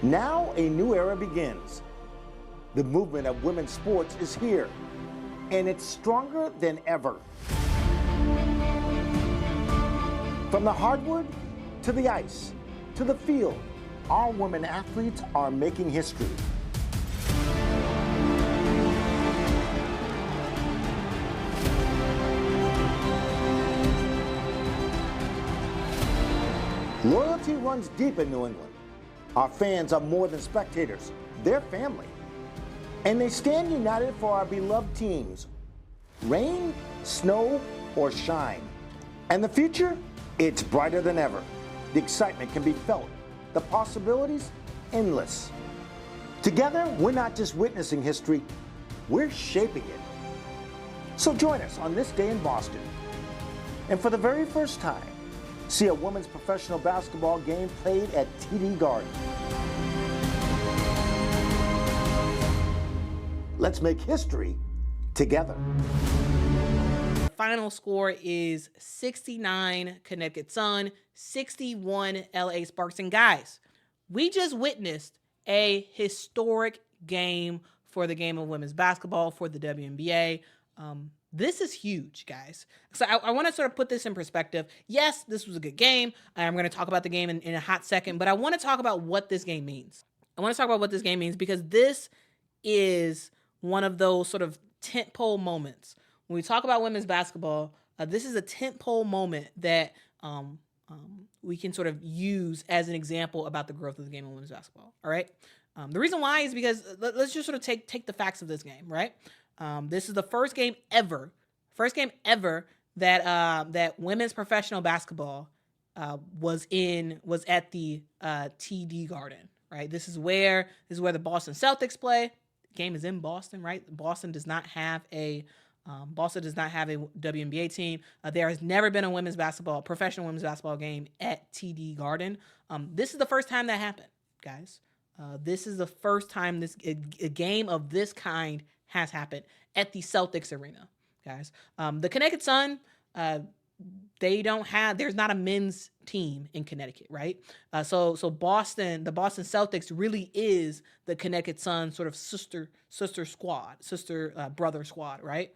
Now a new era begins. The movement of women's sports is here, and it's stronger than ever. From the hardwood to the ice to the field, our women athletes are making history. Loyalty runs deep in New England. Our fans are more than spectators, they're family. And they stand united for our beloved teams, rain, snow, or shine. And the future? It's brighter than ever. The excitement can be felt, the possibilities endless. Together, we're not just witnessing history, we're shaping it. So join us on this day in Boston. And for the very first time, see a women's professional basketball game played at TD Garden. Let's make history together. The final score is 69 Connecticut Sun, 61 LA Sparks. And guys, we just witnessed a historic game for the game of women's basketball for the WNBA. This is huge, guys. So I want to sort of put this in perspective. Yes, this was a good game. I'm going to talk about the game in a hot second, but I want to talk about what this game means. I want to talk about what this game means because this is one of those sort of tentpole moments. When we talk about women's basketball, this is a tentpole moment that we can sort of use as an example about the growth of the game of women's basketball. All right. The reason why is because let's just sort of take the facts of this game, right? This is the first game ever that women's professional basketball was at the TD Garden, right? This is where the Boston Celtics play. The game is in Boston, right? Boston does not have a WNBA team. There has never been a professional women's basketball game at TD Garden. This is the first time that happened, guys. This is the first time a game of this kind has happened at the Celtics arena, guys. The Connecticut Sun, there's not a men's team in Connecticut, right? So Boston, the Boston Celtics really is the Connecticut Sun sort of brother squad, right?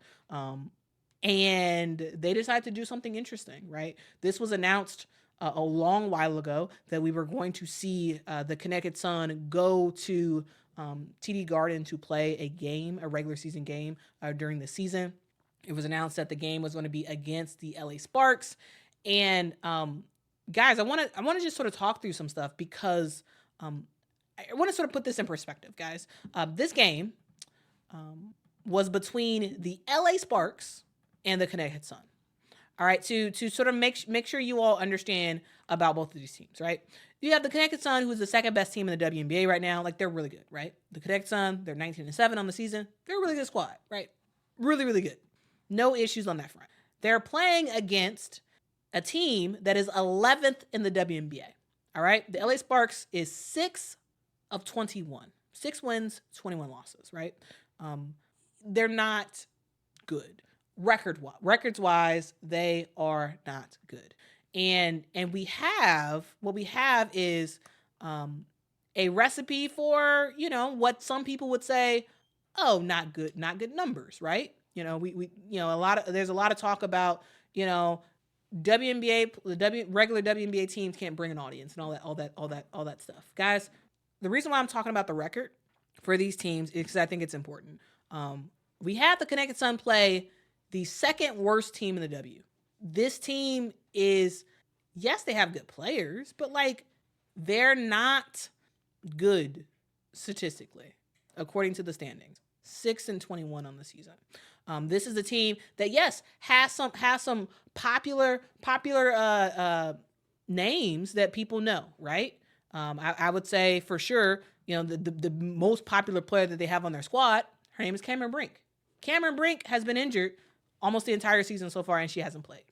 And they decided to do something interesting, right? This was announced a long while ago that we were going to see the Connecticut Sun go to TD Garden to play a regular season game during the season. It was announced that the game was going to be against the LA Sparks. And guys, I want to just sort of talk through some stuff because I want to sort of put this in perspective, guys. This game was between the LA Sparks and the Connecticut Sun. All right, to sort of make sure you all understand about both of these teams, right? You have the Connecticut Sun, who's the second best team in the WNBA right now. Like, they're really good, right? The Connecticut Sun, they're 19-7 on the season. They're a really good squad, right? Really, really good. No issues on that front. They're playing against a team that is 11th in the WNBA. All right, the LA Sparks is 6 of 21, 6 wins, 21 losses, right? They're not good. Records wise, they are not good. And what we have is a recipe for, what some people would say, oh, not good numbers, right? There's a lot of talk about, WNBA, regular WNBA teams can't bring an audience and all that stuff. Guys, the reason why I'm talking about the record for these teams is because I think it's important. We had the Connecticut Sun play the second worst team in the W. This team is, yes, they have good players, but they're not good statistically, according to the standings. 6-21 on the season. This is a team that, yes, has some popular names that people know, right? I would say for sure, the most popular player that they have on their squad, her name is Cameron Brink. Cameron Brink has been injured almost the entire season so far, and she hasn't played.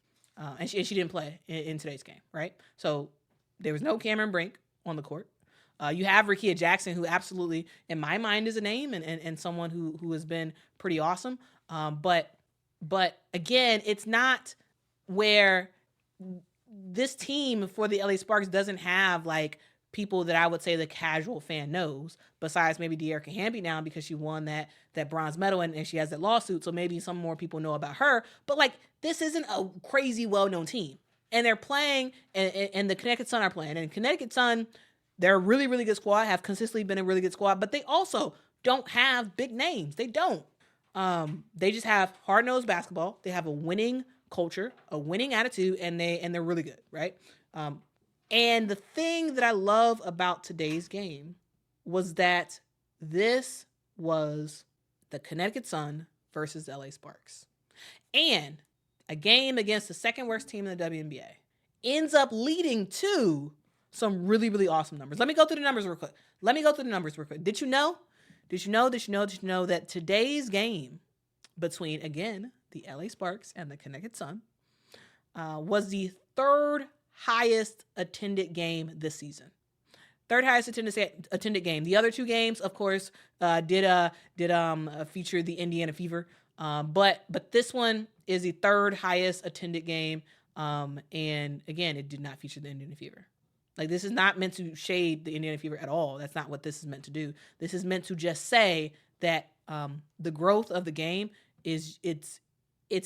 And she didn't play in today's game, right? So there was no Cameron Brink on the court. You have Rickea Jackson, who absolutely, in my mind, is a name and someone who has been pretty awesome. But again, it's not where this team for the LA Sparks doesn't have people that I would say the casual fan knows, besides maybe De'Erica Hamby now because she won that bronze medal and she has that lawsuit. So maybe some more people know about her. But like, this isn't a crazy well-known team. And they're playing, and the Connecticut Sun are playing. And Connecticut Sun, they're a really, really good squad, have consistently been a really good squad, but they also don't have big names. They don't. They just have hard-nosed basketball. They have a winning culture, a winning attitude, and they're really good, right? And the thing that I love about today's game was that this was the Connecticut Sun versus the LA Sparks. And a game against the second worst team in the WNBA ends up leading to some really, really awesome numbers. Let me go through the numbers real quick. Did you know that today's game between, again, the LA Sparks and the Connecticut Sun was the third highest attended game this season? Third highest attended game. The other two games, of course, did feature the Indiana Fever. But this one is the third highest attended game. And again, it did not feature the Indiana Fever. Like, this is not meant to shade the Indiana Fever at all. That's not what this is meant to do. This is meant to just say that the growth of the game is it's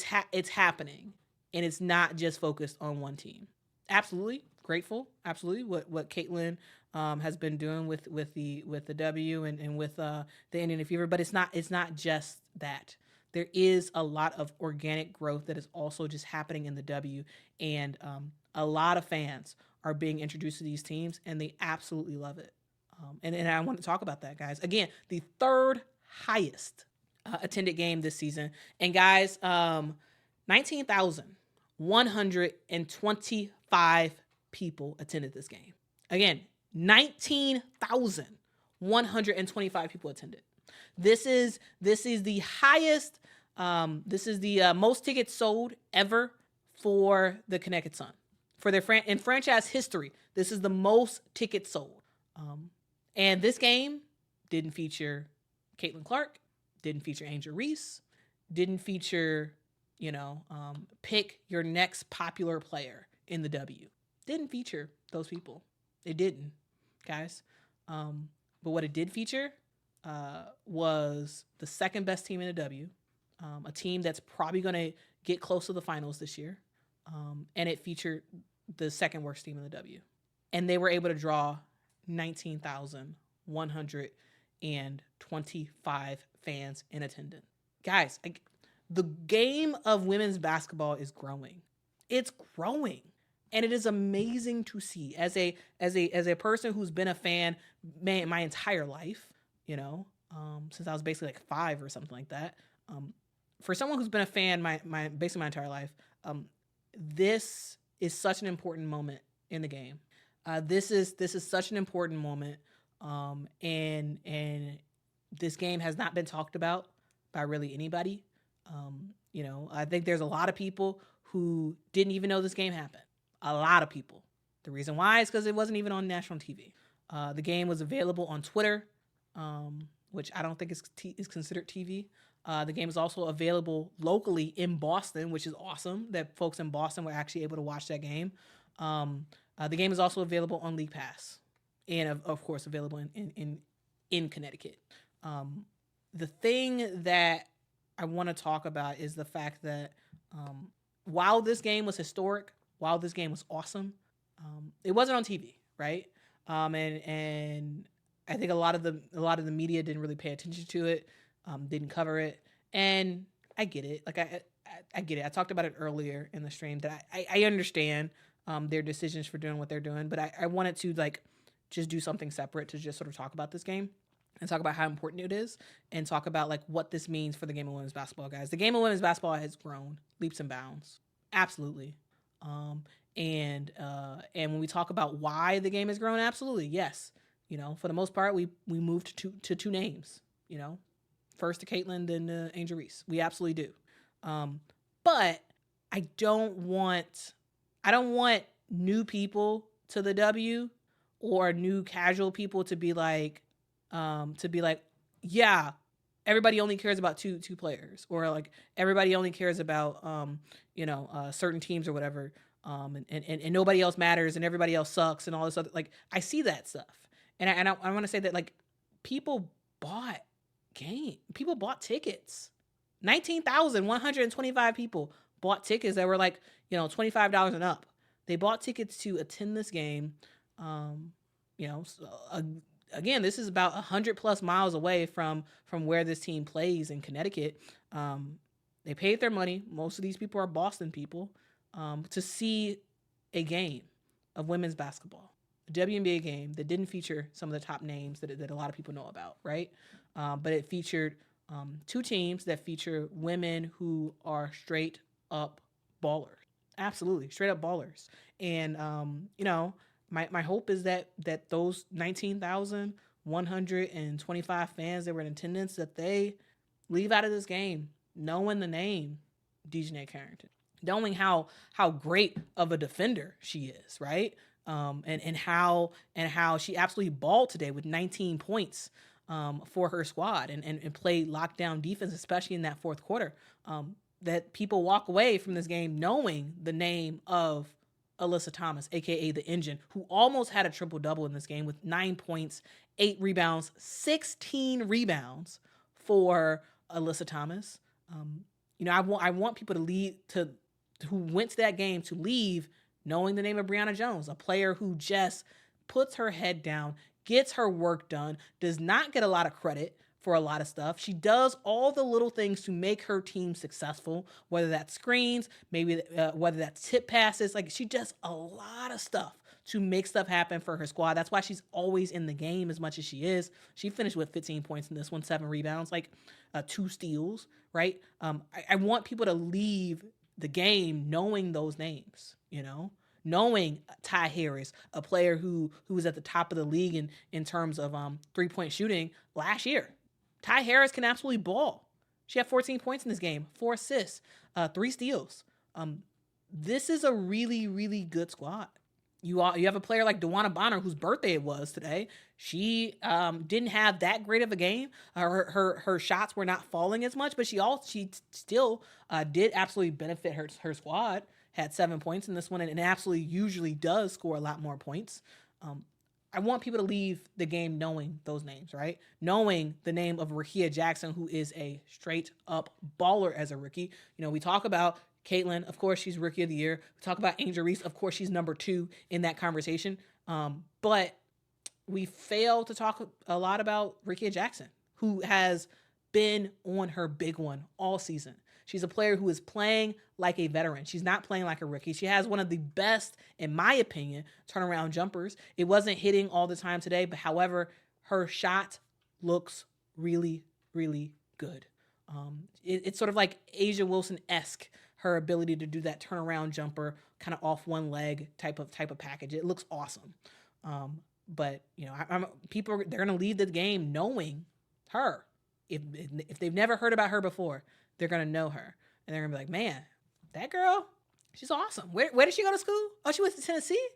happening, and it's not just focused on one team. Absolutely grateful. Absolutely what Caitlin has been doing with the W and with the Indiana Fever, but it's not just that. There is a lot of organic growth that is also just happening in the W, and a lot of fans are being introduced to these teams, and they absolutely love it. And I want to talk about that, guys. Again, the third highest attended game this season. And guys, 19,125 people attended this game. Again, 19,125 people attended. This is the highest, this is the most tickets sold ever for the Connecticut Sun. For their in franchise history, this is the most tickets sold. And this game didn't feature Caitlin Clark, didn't feature Angel Reese, didn't feature, pick your next popular player in the W. Didn't feature those people. It didn't, guys. But what it did feature was the second best team in the W, a team that's probably going to get close to the finals this year. And it featured the second worst team in the W. And they were able to draw 19,125 fans in attendance. Guys, the game of women's basketball is growing. It's growing. And it is amazing to see as a person who's been a fan my entire life, since I was basically like 5 or something like that. For someone who's been a fan basically my entire life, this is such an important moment in the game. This is such an important moment, and this game has not been talked about by really anybody. I think there's a lot of people who didn't even know this game happened. A lot of people. The reason why is because it wasn't even on national TV. The game was available on Twitter, which I don't think is considered TV. The game is also available locally in Boston, which is awesome that folks in Boston were actually able to watch that game. The game is also available on League Pass, and of course available in Connecticut. The thing that I want to talk about is the fact that while this game was historic, while this game was awesome, it wasn't on TV, right? And I think a lot of the media didn't really pay attention to it, didn't cover it, and I get it. Like I get it. I talked about it earlier in the stream that I understand their decisions for doing what they're doing, but I wanted to just do something separate to just sort of talk about this game and talk about how important it is and talk about what this means for the game of women's basketball, guys. The game of women's basketball has grown leaps and bounds. Absolutely. And when we talk about why the game has grown, absolutely, yes. For the most part, we moved to two names, first to Caitlin, then to Angel Reese. We absolutely do. But I don't want new people to the W or new casual people to be like, yeah, everybody only cares about two players, or everybody only cares about certain teams or whatever. and nobody else matters and everybody else sucks and all this other, like, I see that stuff. I want to say that, like, people bought people bought tickets. 19,125 people bought tickets that were like, $25 and up. They bought tickets to attend this game. So, again, this is about 100 plus miles away from where this team plays in Connecticut. They paid their money. Most of these people are Boston people, to see a game of women's basketball, a WNBA game that didn't feature some of the top names that a lot of people know about, right? But it featured two teams that feature women who are straight up ballers. Absolutely, straight up ballers. And my hope is that those 19,125 fans that were in attendance, that they leave out of this game knowing the name Dejanay Carrington, knowing how great of a defender she is, right? And how she absolutely balled today with 19 points for her squad and played lockdown defense, especially in that fourth quarter. That people walk away from this game knowing the name of Alyssa Thomas, aka the Engine, who almost had a triple-double in this game with 9 points, 8 rebounds, 16 rebounds for Alyssa Thomas. I want people who went to that game to leave knowing the name of Brianna Jones, a player who just puts her head down, gets her work done, does not get a lot of credit for a lot of stuff. She does all the little things to make her team successful, whether that's screens, maybe whether that's tip passes. Like, she does a lot of stuff to make stuff happen for her squad. That's why she's always in the game as much as she is. She finished with 15 points in this one, 7 rebounds, 2 steals, right? I want people to leave the game knowing those names, knowing Ty Harris, a player who was at the top of the league in terms of 3-point shooting last year. Ty Harris can absolutely ball. She had 14 points in this game, 4 assists, 3 steals. This is a really, really good squad. You have a player like DeWanna Bonner, whose birthday it was today. She didn't have that great of a game. Her shots were not falling as much, but she still did absolutely benefit her squad. Had 7 points in this one, and absolutely usually does score a lot more points. I want people to leave the game knowing those names, right? Knowing the name of Rickea Jackson, who is a straight up baller as a rookie. We talk about Caitlin, of course, she's Rookie of the Year. We talk about Angel Reese, of course, she's number 2 in that conversation. But we fail to talk a lot about Rickea Jackson, who has been on her big one all season. She's a player who is playing like a veteran. She's not playing like a rookie. She has one of the best, in my opinion, turnaround jumpers. It wasn't hitting all the time today, but however, her shot looks really, really good. It's sort of like Asia Wilson-esque, her ability to do that turnaround jumper, kind of off one leg type of package. It looks awesome. But people, they're going to leave the game knowing her. If they've never heard about her before, they're going to know her. And they're going to be like, man, that girl, she's awesome. Where did she go to school? Oh, she went to Tennessee?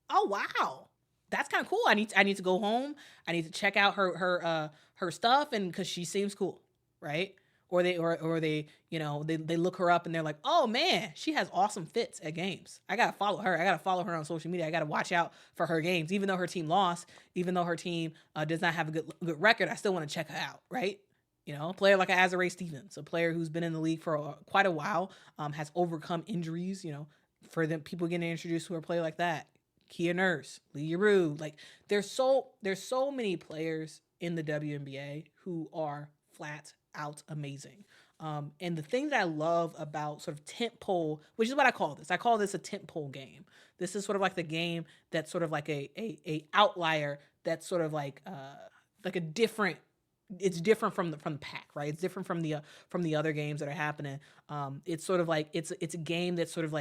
Oh, wow. That's kind of cool. I need to go home. I need to check out her stuff, and because she seems cool, right? Or they look her up and they're like, oh man, she has awesome fits at games. I gotta follow her. I gotta follow her on social media. I gotta watch out for her games, even though her team lost, even though her team does not have a good record. I still want to check her out, right? A player like Azurá Stevens, a player who's been in the league for quite a while, has overcome injuries. For them, people getting introduced to a player like that, Kia Nurse, Lee Yaroo, there's so many players in the WNBA who are flat out amazing. And the thing that I love about sort of tentpole, which is what I call this a tentpole game. This is sort of like the game that's sort of like a outlier that's sort of like a different. It's different from the pack, right? It's different from the other games that are happening. It's sort of like it's a game that sort of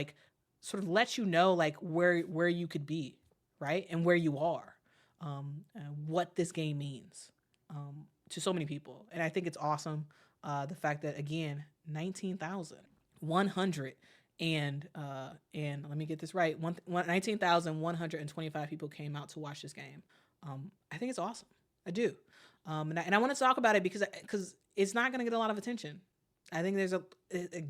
lets you know where you could be, right, and where you are, and what this game means to so many people. And I think it's awesome, the fact that, again, 19,100 and let me get this right, 19,125 people came out to watch this game. I think it's awesome. I do. And I want to talk about it because it's not going to get a lot of attention. I think there's a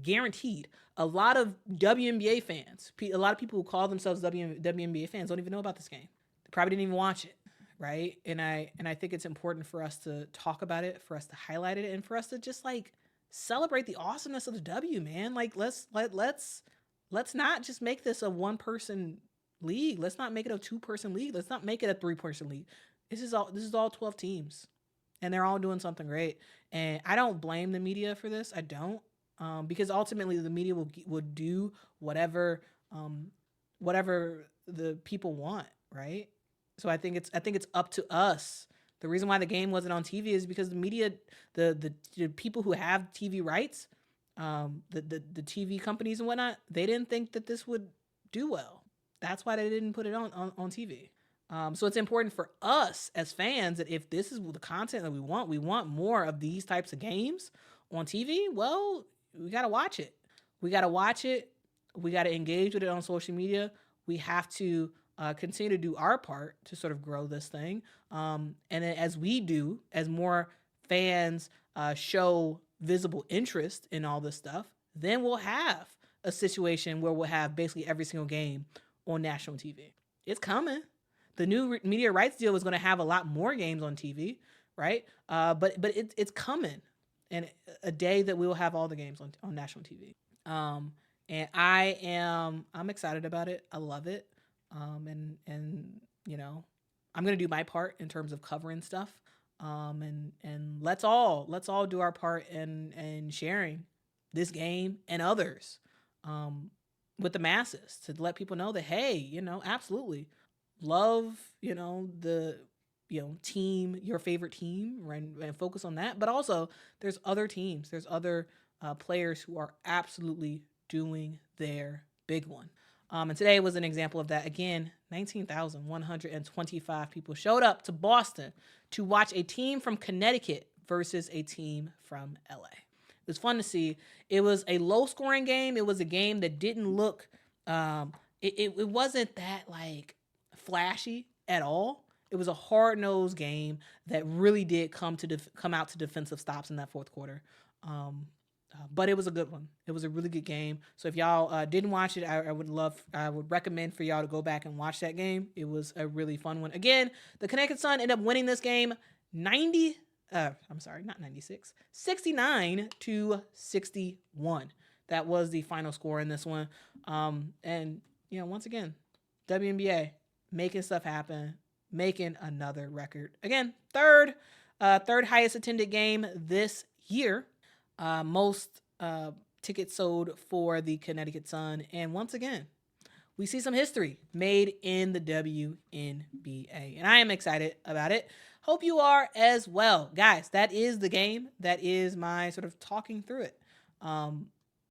guaranteed a lot of WNBA fans, a lot of people who call themselves WNBA fans don't even know about this game. They probably didn't even watch it, right? And I think it's important for us to talk about it, for us to highlight it, and for us to just like celebrate the awesomeness of the W, man. Like let's not just make this a one person league. Let's not make it a 2-person league. Let's not make it a 3-person league. This is all 12 teams, and they're all doing something great. And I don't blame the media for this. I don't, because ultimately the media will do whatever the people want, right? So I think it's up to us. The reason why the game wasn't on TV is because the media, the people who have TV rights, the TV companies and whatnot, they didn't think that this would do well. That's why they didn't put it on TV. So it's important for us as fans that if this is the content that we want more of these types of games on TV, well, we got to watch it. We got to engage with it on social media. We have to continue to do our part to sort of grow this thing. And then as more fans show visible interest in all this stuff, then we'll have a situation where we'll have basically every single game on national TV. It's coming. The new media rights deal is going to have a lot more games on TV, right? But it's coming, and a day that we will have all the games on national TV. And I'm excited about it. I love it. And you know, I'm going to do my part in terms of covering stuff. And let's all do our part in sharing this game and others, with the masses, to let people know that, hey, absolutely love, the, team, your favorite team, right? And focus on that. But also there's other teams, there's other players who are absolutely doing their big one. And today was an example of that. Again, 19,125 people showed up to Boston to watch a team from Connecticut versus a team from LA. It was fun to see. It was a low-scoring game. It was a game that didn't look, it wasn't that like flashy at all. It was a hard-nosed game that really did come out to defensive stops in that fourth quarter. But it was a good one. It was a really good game. So if y'all didn't watch it, I would recommend for y'all to go back and watch that game. It was a really fun one. Again, the Connecticut Sun ended up winning this game 69-61. That was the final score in this one. And once again, WNBA making stuff happen, making another record. Again, third highest attended game this year. Most tickets sold for the Connecticut Sun. And once again, we see some history made in the WNBA. And I am excited about it. Hope you are as well. Guys, that is the game. That is my sort of talking through it.